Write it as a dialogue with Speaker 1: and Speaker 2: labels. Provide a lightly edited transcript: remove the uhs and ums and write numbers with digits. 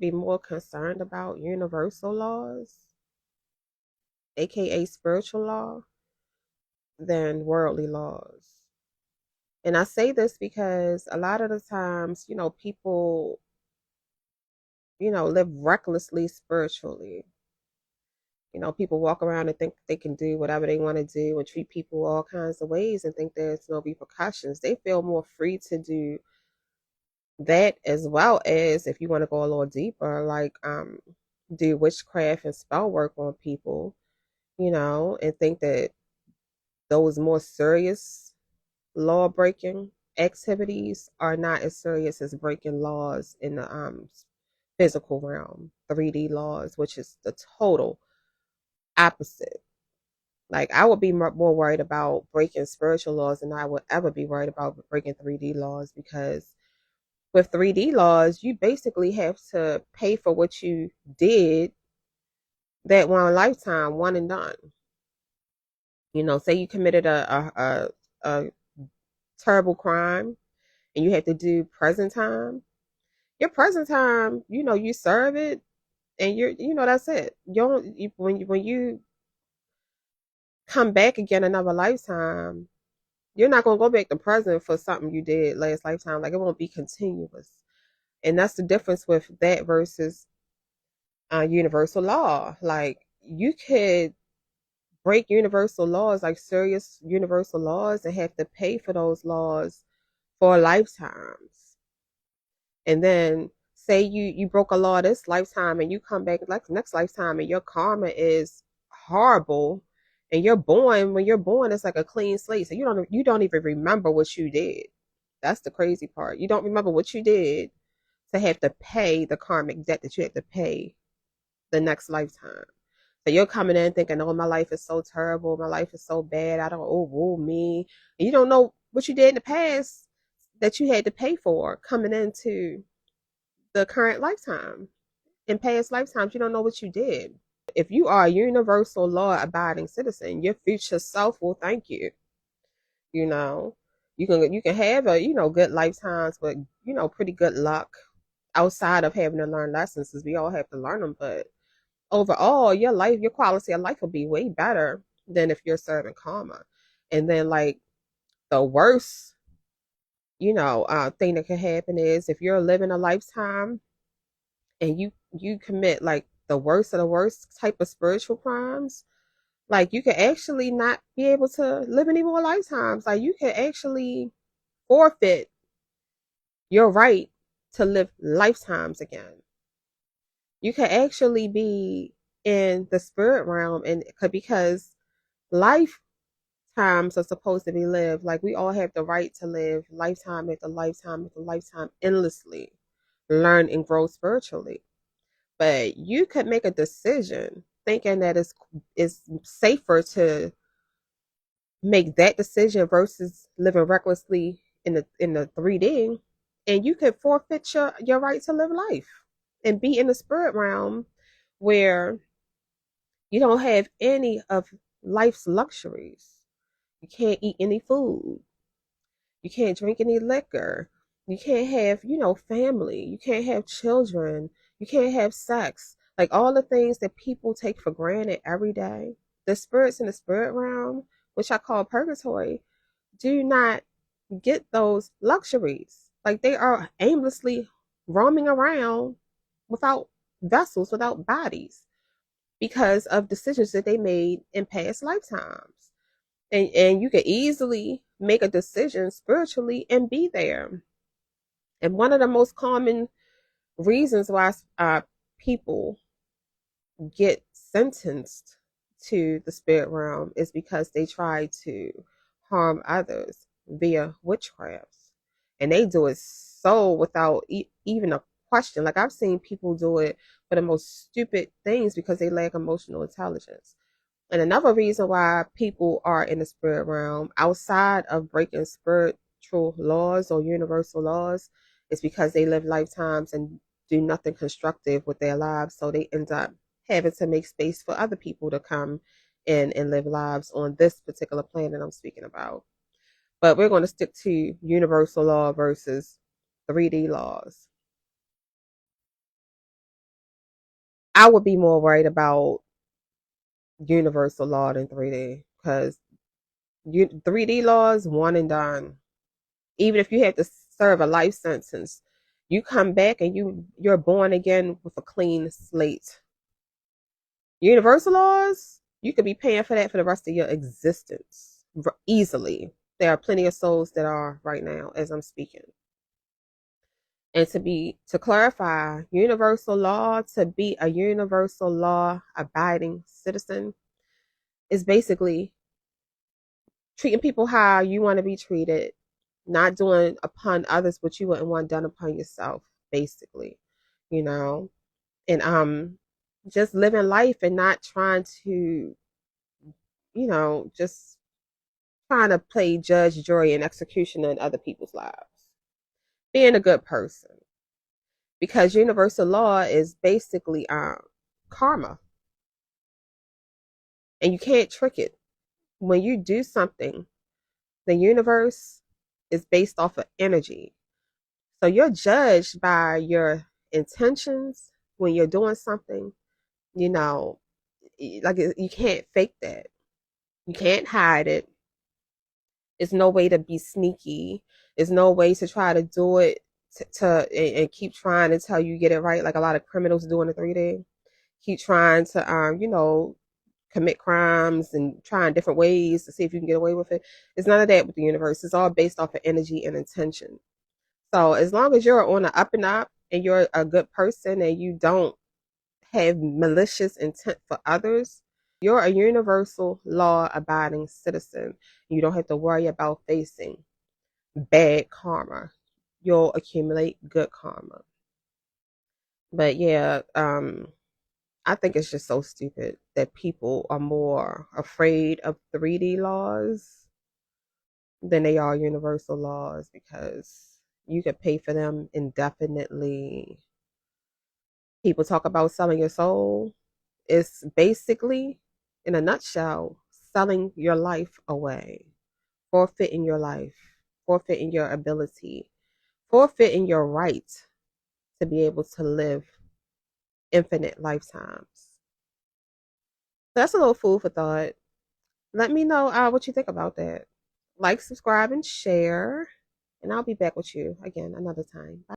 Speaker 1: could be more concerned about universal laws, aka spiritual law, than worldly laws. And I say this because a lot of the times, people, live recklessly spiritually. People walk around and think they can do whatever they want to do and treat people all kinds of ways and think there's no repercussions. They feel more free to do that, as well as, if you want to go a little deeper, like do witchcraft and spell work on people, and think that those more serious law breaking activities are not as serious as breaking laws in the physical realm, 3D laws, which is the total opposite. Like, I would be more worried about breaking spiritual laws than I would ever be worried about breaking 3D laws, because with 3D laws, you basically have to pay for what you did that one lifetime, one and done. Say you committed a terrible crime and you have to do present time. Your present time, you serve it, and that's it. You don't you, when you come back again another lifetime, you're not gonna go back to present for something you did last lifetime. Like, it won't be continuous, and that's the difference with that versus universal law. Like, you could break universal laws, like serious universal laws, and have to pay for those laws for lifetimes. And then say you broke a law this lifetime and you come back like next lifetime and your karma is horrible, and when you're born it's like a clean slate. So you don't even remember what you did. That's the crazy part. You don't remember what you did to have to pay the karmic debt that you have to pay the next lifetime. So you're coming in thinking, oh, my life is so terrible, my life is so bad, I don't, oh, woo me. And you don't know what you did in the past that you had to pay for coming into the current lifetime. In past lifetimes, you don't know what you did. If you are a universal law abiding citizen, your future self will thank you. You know, you can have good lifetimes, but pretty good luck outside of having to learn lessons, because we all have to learn them. But overall, your quality of life will be way better than if you're serving karma. And then, like, the worst, thing that can happen is if you're living a lifetime and you commit like the worst of the worst type of spiritual crimes, like, you could actually not be able to live any more lifetimes. Like, you could actually forfeit your right to live lifetimes again. You could actually be in the spirit realm, and because lifetimes are supposed to be lived, like, we all have the right to live lifetime after lifetime after lifetime endlessly, learn and grow spiritually. But you could make a decision thinking that it's safer to make that decision versus living recklessly in the 3D, and you could forfeit your right to live life and be in the spirit realm where you don't have any of life's luxuries. You can't eat any food. You can't drink any liquor. You can't have, family. You can't have children. You can't have sex. Like, all the things that people take for granted every day. The spirits in the spirit realm, which I call purgatory, do not get those luxuries. Like, they are aimlessly roaming around without vessels, without bodies, because of decisions that they made in past lifetimes. And you can easily make a decision spiritually and be there. And one of the most common reasons why people get sentenced to the spirit realm is because they try to harm others via witchcraft, and they do it so without even a question. Like, I've seen people do it for the most stupid things because they lack emotional intelligence. And another reason why people are in the spirit realm outside of breaking spiritual laws or universal laws is because they live lifetimes and do nothing constructive with their lives. So they end up having to make space for other people to come in and live lives on this particular planet I'm speaking about. But we're going to stick to universal law versus 3D laws. I would be more worried about universal law than 3D, because 3D laws one and done. Even if you have to serve a life sentence, you come back and you're born again with a clean slate. Universal laws, you could be paying for that for the rest of your existence easily. There are plenty of souls that are right now as I'm speaking. And to clarify, universal law, to be a universal law abiding citizen, is basically treating people how you want to be treated, not doing upon others what you wouldn't want done upon yourself, basically, you know, and just living life and not trying to, just trying to play judge, jury, and executioner in other people's lives. Being a good person, because universal law is basically karma, and you can't trick it. When you do something, the universe is based off of energy. So you're judged by your intentions when you're doing something, you know, like you can't fake that. You can't hide it. There's no way to be sneaky. There's no way to try to do it and keep trying until you get it right, like a lot of criminals do in the 3D. Keep trying to, commit crimes and trying different ways to see if you can get away with it. It's none of that with the universe. It's all based off of energy and intention. So as long as you're on the up and up and you're a good person and you don't have malicious intent for others, you're a universal law abiding citizen. You don't have to worry about facing bad karma. You'll accumulate good karma. But yeah, I think it's just so stupid that people are more afraid of 3D laws than they are universal laws, because you could pay for them indefinitely. People talk about selling your soul. It's basically, in a nutshell, selling your life away, forfeiting your life, forfeiting your ability, forfeiting your right to be able to live infinite lifetimes. That's a little food for thought. Let me know what you think about that. Like, subscribe, and share. And I'll be back with you again another time. Bye.